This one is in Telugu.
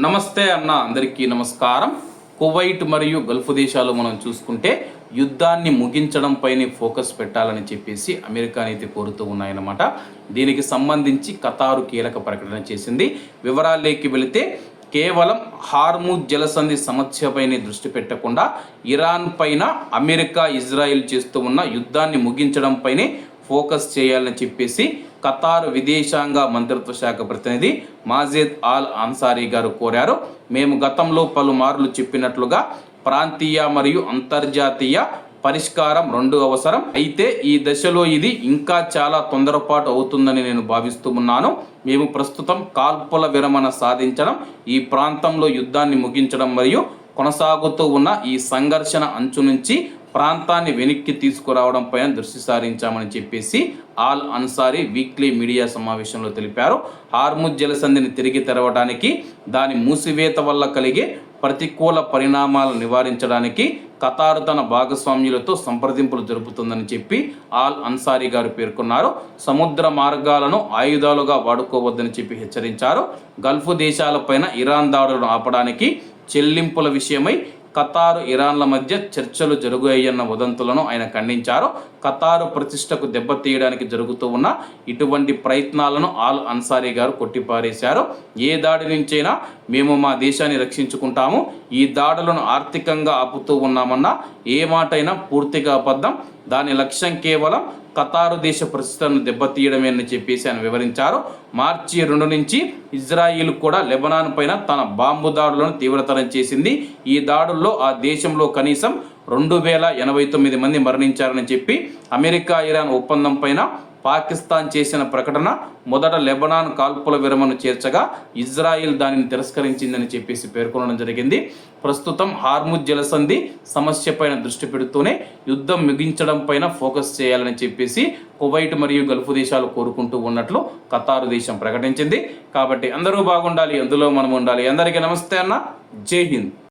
నమస్తే అన్న, అందరికీ నమస్కారం. కువైట్ మరియు గల్ఫ్ దేశాలు మనం చూసుకుంటే యుద్ధాన్ని ముగించడం పైనే ఫోకస్ పెట్టాలని చెప్పేసి అమెరికా అయితే కోరుతూ ఉన్నాయన్నమాట. దీనికి సంబంధించి ఖతారు కీలక ప్రకటన చేసింది. వివరాల్లోకి వెళితే కేవలం హార్ముజ్ జలసంధి సమస్యపైనే దృష్టి పెట్టకుండా ఇరాన్ పైన అమెరికా ఇజ్రాయెల్ చేస్తూ ఉన్న యుద్ధాన్ని ముగించడం పైనే ఫోకస్ చేయాలని చెప్పేసి ఖతార్ విదేశాంగ మంత్రిత్వ శాఖ ప్రతినిధి మాజెద్ ఆల్ అన్సారీ గారు కోరారు. మేము గతంలో పలుమార్లు చెప్పినట్లుగా ప్రాంతీయ మరియు అంతర్జాతీయ పరిష్కారం రెండు అవసరం. అయితే ఈ దశలో ఇది ఇంకా చాలా తొందరపాటు అవుతుందని నేను భావిస్తూ ఉన్నాను. మేము ప్రస్తుతం కాల్పుల విరమణ సాధించడం, ఈ ప్రాంతంలో యుద్ధాన్ని ముగించడం మరియు కొనసాగుతూ ఉన్న ఈ సంఘర్షణ అంచు నుంచి ప్రాంతాన్ని వెనక్కి తీసుకురావడం పైన దృష్టి సారించామని చెప్పేసి ఆల్ అన్సారీ వీక్లీ మీడియా సమావేశంలో తెలిపారు. హార్ముజ్ జలసంధిని తిరిగి తెరవడానికి, దాని మూసివేత వల్ల కలిగే ప్రతికూల పరిణామాలను నివారించడానికి ఖతార్ తన భాగస్వామ్యులతో సంప్రదింపులు జరుపుతుందని చెప్పి ఆల్ అన్సారీ గారు పేర్కొన్నారు. సముద్ర మార్గాలను ఆయుధాలుగా వాడుకోవద్దని చెప్పి హెచ్చరించారు. గల్ఫ్ దేశాలపైన ఇరాన్ దాడులను ఆపడానికి చెల్లింపుల విషయమై ఖతారు ఇరాన్ల మధ్య చర్చలు జరుగుతాయన్న వదంతులను ఆయన ఖండించారు. ఖతారు ప్రతిష్టకు దెబ్బతీయడానికి జరుగుతూ ఉన్న ఇటువంటి ప్రయత్నాలను ఆల్ అన్సారీ గారు కొట్టిపారేశారు. ఏ దాడి నుంచైనా మేము మా దేశాన్ని రక్షించుకుంటాము, ఈ దాడులను ఆర్థికంగా ఆపుతూ ఉన్నామన్న ఏ మాటైనా పూర్తిగా అబద్ధం. దాని లక్ష్యం కేవలం ఖతారు దేశ ప్రతిష్టను దెబ్బతీయడమే అని చెప్పేసి ఆయన వివరించారు. మార్చి 2 నుంచి ఇజ్రాయిల్ కూడా లెబనాన్ పైన తన బాంబు దాడులను తీవ్రతరం చేసింది. ఈ దాడుల్లో ఆ దేశంలో కనీసం 2089 మంది మరణించారని చెప్పి అమెరికా ఇరాన్ ఒప్పందం పైన పాకిస్తాన్ చేసిన ప్రకటన మొదట లెబనాన్ కాల్పుల విరమణను చేర్చగా ఇజ్రాయిల్ దానిని తిరస్కరించిందని చెప్పేసి పేర్కొనడం జరిగింది. ప్రస్తుతం హార్ముజ్ జలసంధి సమస్యపైన దృష్టి పెడుతూనే యుద్ధం ముగించడం పైన ఫోకస్ చేయాలని చెప్పేసి కువైట్ మరియు గల్ఫ్ దేశాలు కోరుకుంటూ ఉన్నట్లు ఖతారు దేశం ప్రకటించింది. కాబట్టి అందరూ బాగుండాలి, అందులో మనం ఉండాలి. అందరికీ నమస్తే అన్న, జై హింద్.